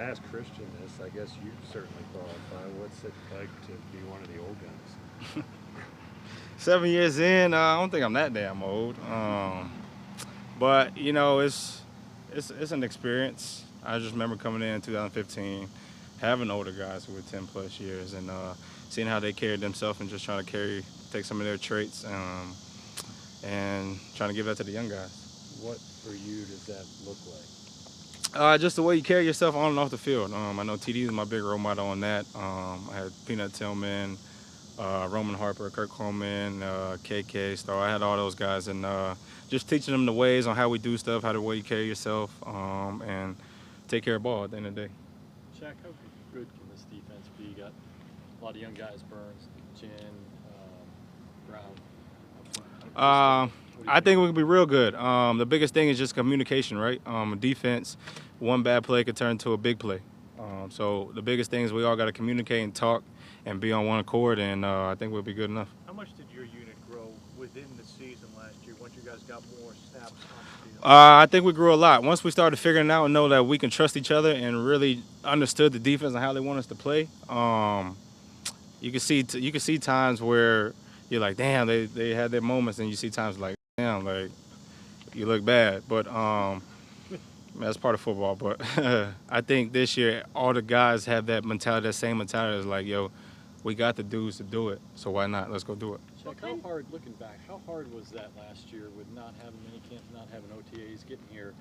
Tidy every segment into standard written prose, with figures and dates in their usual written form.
asked Christian this. I guess you certainly qualify. What's it like to be one of the old guys? 7 years in, I don't think I'm that damn old. But you know, it's an experience. I just remember coming in 2015, having older guys who were 10 plus years, and seeing how they carried themselves and just trying to take some of their traits, and trying to give that to the young guys. What for you does that look like? Just the way you carry yourself on and off the field. I know TD is my big role model on that. I had Peanut Tillman, Roman Harper, Kirk Coleman, KK Star. I had all those guys, and just teaching them the ways on how we do stuff, how the way you carry yourself, and take care of the ball at the end of the day. Shaq, how good can this defense be? You got a lot of young guys, Burns, Chin, Brown. I think we can be real good. The biggest thing is just communication, right? Defense, one bad play could turn into a big play. So the biggest thing is we all got to communicate and talk and be on one accord, and I think we'll be good enough. How much did your unit grow within the season last year once you guys got more snaps on the field? I think we grew a lot. Once we started figuring out and know that we can trust each other and really understood the defense and how they want us to play, you can see times where you're like, damn, they had their moments, and you see times like, damn, like you look bad. But that's part of football. But I think this year all the guys have that mentality, that same mentality. It's like, yo, we got the dudes to do it, so why not? Let's go do it. Shaq, how hard, looking back, how hard was that last year with not having mini camps, not having OTAs, getting here?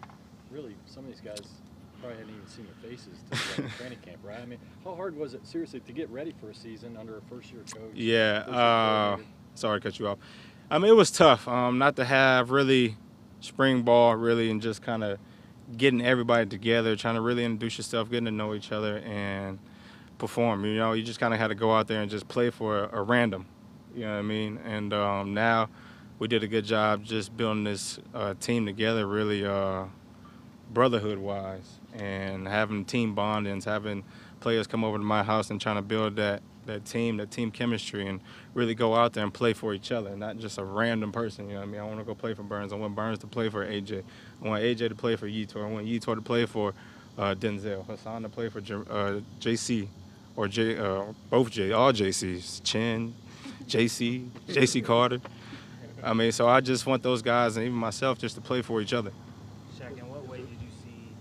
Really, some of these guys probably hadn't even seen their faces till training camp, right? I mean, how hard was it, seriously, to get ready for a season under a first-year coach? Yeah, sorry to cut you off. I mean, it was tough not to have really spring ball, really, and just kind of getting everybody together, trying to really introduce yourself, getting to know each other, and perform. You know, you just kind of had to go out there and just play for a random. You know what I mean? And now we did a good job just building this team together, really brotherhood-wise, and having team bondings, having players come over to my house and trying to build that team chemistry, and really go out there and play for each other, not just a random person. You know what I mean? I want to go play for Burns. I want Burns to play for AJ. I want AJ to play for Youre. I want Youre to play for Denzel. Hassan to play for JC, or both all JCs, Chin, JC Carter. I mean, so I just want those guys, and even myself, just to play for each other. Shaq, in what way did you see,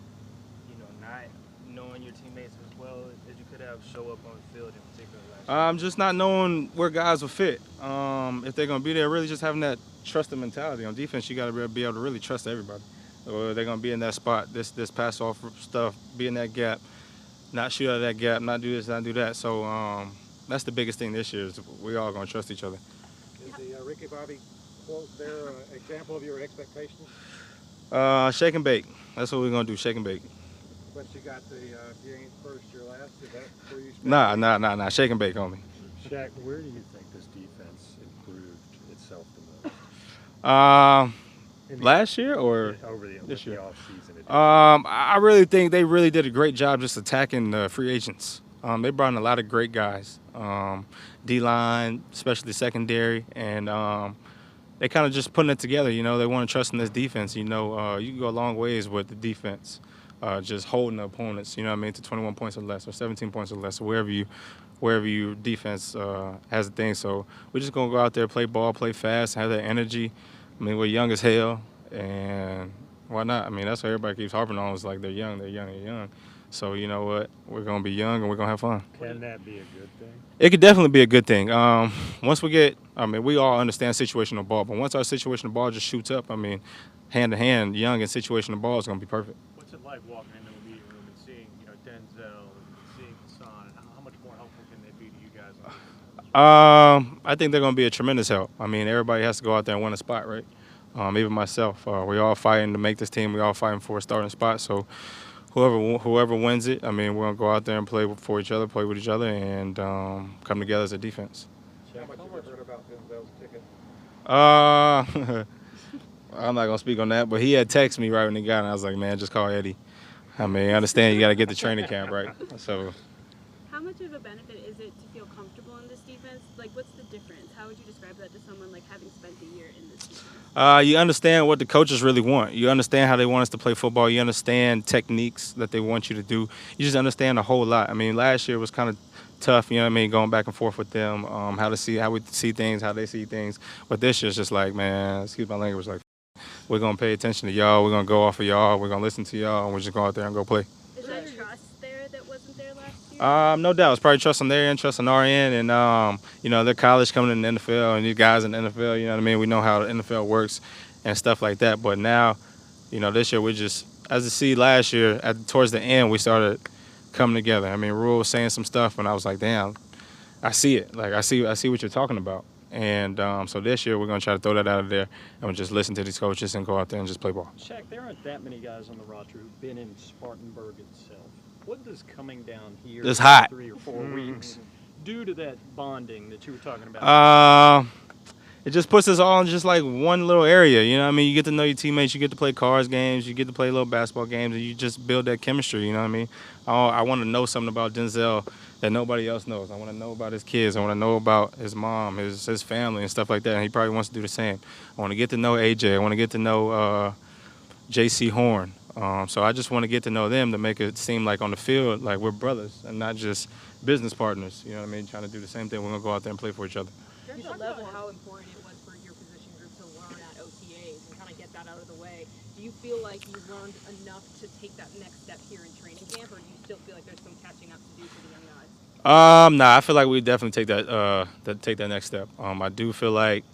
not knowing your teammates as well as you could have show up on the field in particular last year? Just not knowing where guys will fit. If they're going to be there, really just having that trusting mentality. On defense, you got to be able to really trust everybody. Or they're going to be in that spot, this pass off stuff, be in that gap, not shoot out of that gap, not do this, not do that. So that's the biggest thing this year is we all going to trust each other. Is the Ricky Bobby quote there an example of your expectations? Shake and bake. That's what we're going to do, shake and bake. But you got you ain't first, you're last. Is that where you Nah. Shake and bake on me. Shaq, where do you think this defense improved itself the most? Last year or over this year? The offseason? I really think they really did a great job just attacking the free agents. They brought in a lot of great guys, D-line, especially secondary, and they kind of just putting it together. You know, they want to trust in this defense. You know, you can go a long ways with the defense, just holding the opponents. You know what I mean, to 21 points or less, or 17 points or less, or wherever you defense has a thing. So we're just gonna go out there, play ball, play fast, have that energy. I mean, we're young as hell, and why not? I mean, that's what everybody keeps harping on. Is like they're young. So you know what? We're gonna be young and we're gonna have fun. Can that be a good thing? It could definitely be a good thing. Once we get, we all understand situational ball, but once our situational ball just shoots up, hand to hand, young and situational ball is gonna be perfect. What's it like walking into a meeting room and seeing, Denzel, and seeing Hassan, and how much more helpful can they be to you guys on defense? I think they're gonna be a tremendous help. Everybody has to go out there and win a spot, right? Even myself, we all fighting to make this team. We all fighting for a starting spot. So whoever wins it, we're gonna go out there and play for each other, play with each other, and come together as a defense. How much have you heard about Denzel's ticket? I'm not gonna speak on that, but he had texted me right when he got it. I was like, man, just call Eddie. I understand you got to get the training camp right. So. How much of a benefit is it to feel comfortable in this defense defense? Like, what's the difference? How would you describe that to someone like having spent a year in this defense? You understand what the coaches really want. You understand how they want us to play football. You understand techniques that they want you to do. You just understand a whole lot. I mean, last year was kind of tough, you know what I mean, going back and forth with them, how we see things, how they see things. But this year's just like, man, excuse my language, like, we're going to pay attention to y'all. We're going to go off of y'all. We're going to listen to y'all, and we're just going out there and go play. Is there trust there that wasn't there last year? No doubt. It's probably trust on their end, trust on our end, and you know, they're college coming in the NFL, and these guys in the NFL, you know what I mean. We know how the NFL works and stuff like that. But now, you know, this year we just, as you see, last year towards the end, we started coming together. I mean, Rule was saying some stuff, and I was like, damn, I see it. Like I see what you're talking about. And so this year we're gonna try to throw that out of there, and we'll just listen to these coaches and go out there and just play ball. Shaq, there aren't that many guys on the roster who've been in Spartanburg itself. What does coming down here It's hot. 3 or 4 weeks do to that bonding that you were talking about? It just puts us all in just like one little area, you know what I mean? You get to know your teammates, you get to play cards games, you get to play little basketball games, and you just build that chemistry, you know what I mean? I want to know something about Denzel that nobody else knows. I want to know about his kids. I want to know about his mom, his family, and stuff like that, and he probably wants to do the same. I want to get to know AJ. I want to get to know JC Horn. So I just want to get to know them to make it seem like on the field, like we're brothers and not just business partners, you know what I mean? Trying to do the same thing. We're going to go out there and play for each other. There's a level how important it was for your position group to learn at OTAs and kind of get that out of the way. Do you feel like you learned enough to take that next step here in training camp, or do you still feel like there's some catching up to do for the young guys? Nah, I feel like we definitely take that next step. I do feel like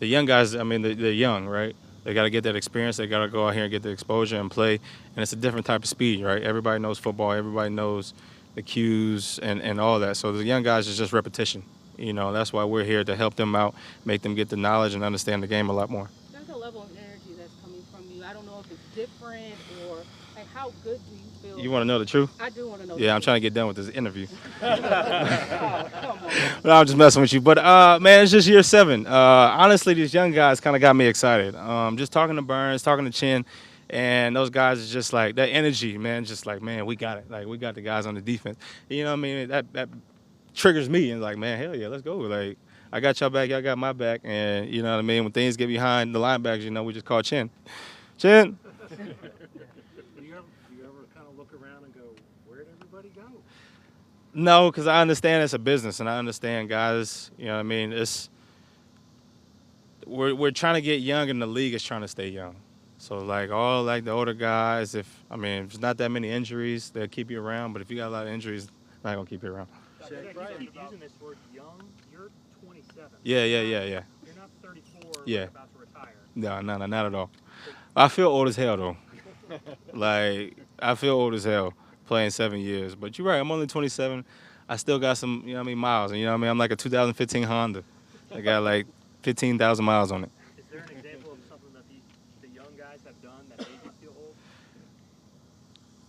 the young guys, I mean, they're young, right? They got to get that experience. They got to go out here and get the exposure and play. And it's a different type of speed, right? Everybody knows football. Everybody knows the cues and all that. So the young guys is just repetition. You know, that's why we're here to help them out, make them get the knowledge and understand the game a lot more. There's a level of energy that's coming from you. I don't know if it's different or like how good do you feel? You want to know the truth? I do want to know. Yeah, I'm the trying to get done with this interview. oh, come on. No, I'm just messing with you. But, man, it's just year 7. Honestly, these young guys kind of got me excited. Just talking to Burns, talking to Chin, and those guys is just like, that energy, man, just like, man, we got it. Like, we got the guys on the defense. You know what I mean? That triggers me and like, man, hell yeah, let's go. Like, I got y'all back, y'all got my back, and you know what I mean? When things get behind the linebackers, you know, we just call Chin. Chin. Do you ever kind of look around and go, where'd everybody go? No, because I understand it's a business, and I understand guys, you know what I mean? We're trying to get young, and the league is trying to stay young. So, like, all, like, the older guys, if there's not that many injuries, they'll keep you around. But if you got a lot of injuries, they're not going to keep you around. Shaq, you keep using this word young. You're 27. Yeah. You're not 34 Yeah. like about to retire. No, not at all. I feel old as hell, though. Like, I feel old as hell playing 7 years. But you're right, I'm only 27. I still got some, you know what I mean, miles. And you know what I mean? I'm like a 2015 Honda. I got like 15,000 miles on it. Is there an example of something that the young guys have done that made you feel old?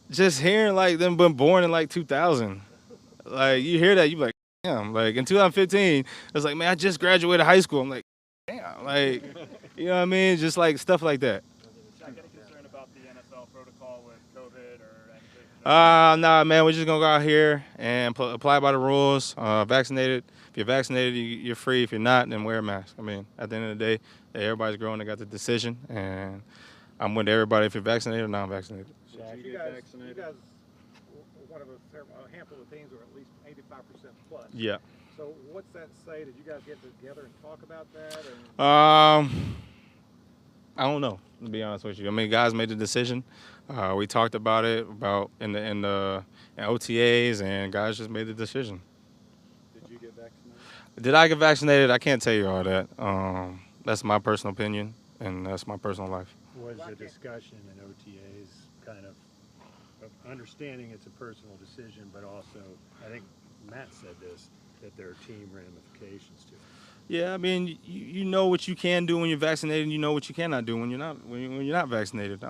Just hearing, like, them been born in, like, 2000. Like, you hear that, you be like, damn. Like, in 2015, it's like, man, I just graduated high school. I'm like, damn. Like, you know what I mean? Just, like, stuff like that. Shaq, any concern about the NFL protocol with COVID or anything? Nah, man, we're just going to go out here and apply by the rules. Vaccinated. If you're vaccinated, you're free. If you're not, then wear a mask. I mean, at the end of the day, everybody's grown. They got the decision. And I'm with everybody if you're vaccinated or non-vaccinated. Shaq, You get guys vaccinated? were one of a handful of teams, or at least 85% plus. Yeah. So what's that say? Did you guys get together and talk about that? I don't know, to be honest with you. I mean, guys made the decision. We talked about it in OTAs, and guys just made the decision. Did you get vaccinated? Did I get vaccinated? I can't tell you all that. That's my personal opinion, and that's my personal life. Was the discussion in OTAs kind of understanding it's a personal decision, but also, I think Matt said this, that there are team ramifications to it. Yeah, I mean, you know what you can do when you're vaccinated, and you know what you cannot do when you're not vaccinated.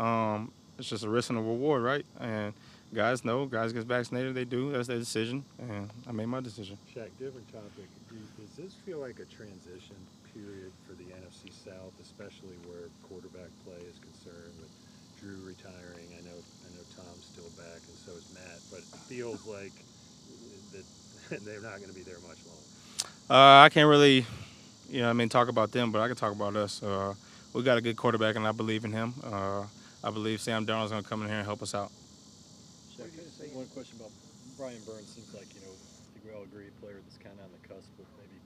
It's just a risk and a reward, right? And guys know, guys get vaccinated, they do. That's their decision, and I made my decision. Shaq, different topic. Does this feel like a transition period for the NFC South, especially where quarterback play is concerned, with Drew retiring? I know Tom's still back, and so is Matt, but it feels like that they're not going to be there much longer. I can't really, talk about them, but I can talk about us. We got a good quarterback, and I believe in him. I believe Sam Darnold's going to come in here and help us out. Shaq, can I just say one question about Brian Burns? Seems like, I think we all agree, a player that's kind of on the cusp of maybe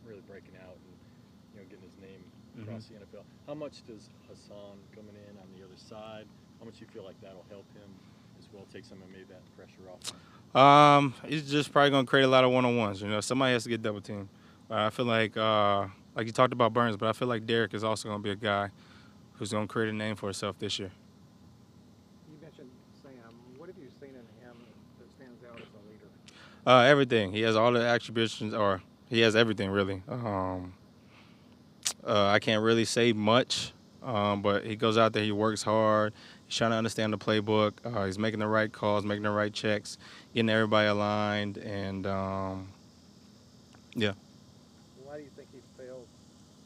really breaking out and, getting his name across the NFL. How much does Hassan coming in on the other side, how much do you feel like that'll help him as well, take some of maybe that pressure off him? He's just probably going to create a lot of one-on-ones. Somebody has to get double teamed. I feel like you talked about Burns, but I feel like Derek is also going to be a guy who's going to create a name for himself this year. You mentioned Sam. What have you seen in him that stands out as a leader? Everything. He has all the attributions, or he has everything, really. I can't really say much, but he goes out there, he works hard, he's trying to understand the playbook, he's making the right calls, making the right checks, getting everybody aligned, and yeah. Why do you think he failed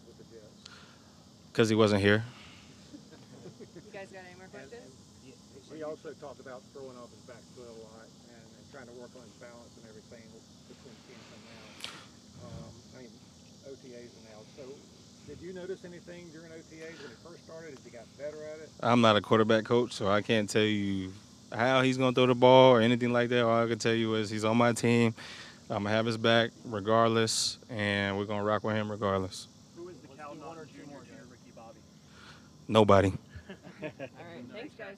with the Jets? Because he wasn't here. You guys got any more questions? He also talked about throwing off his back foot a lot and trying to work on his balance and everything between camp and now. OTAs and now. So did you notice anything during OTAs when he first started? Has he got better at it? I'm not a quarterback coach, so I can't tell you how he's going to throw the ball or anything like that. All I can tell you is he's on my team. I'm going to have his back regardless, and we're going to rock with him regardless. Who is the Cal Naughton Jr. to Ricky Bobby? Nobody. All right, thanks, guys.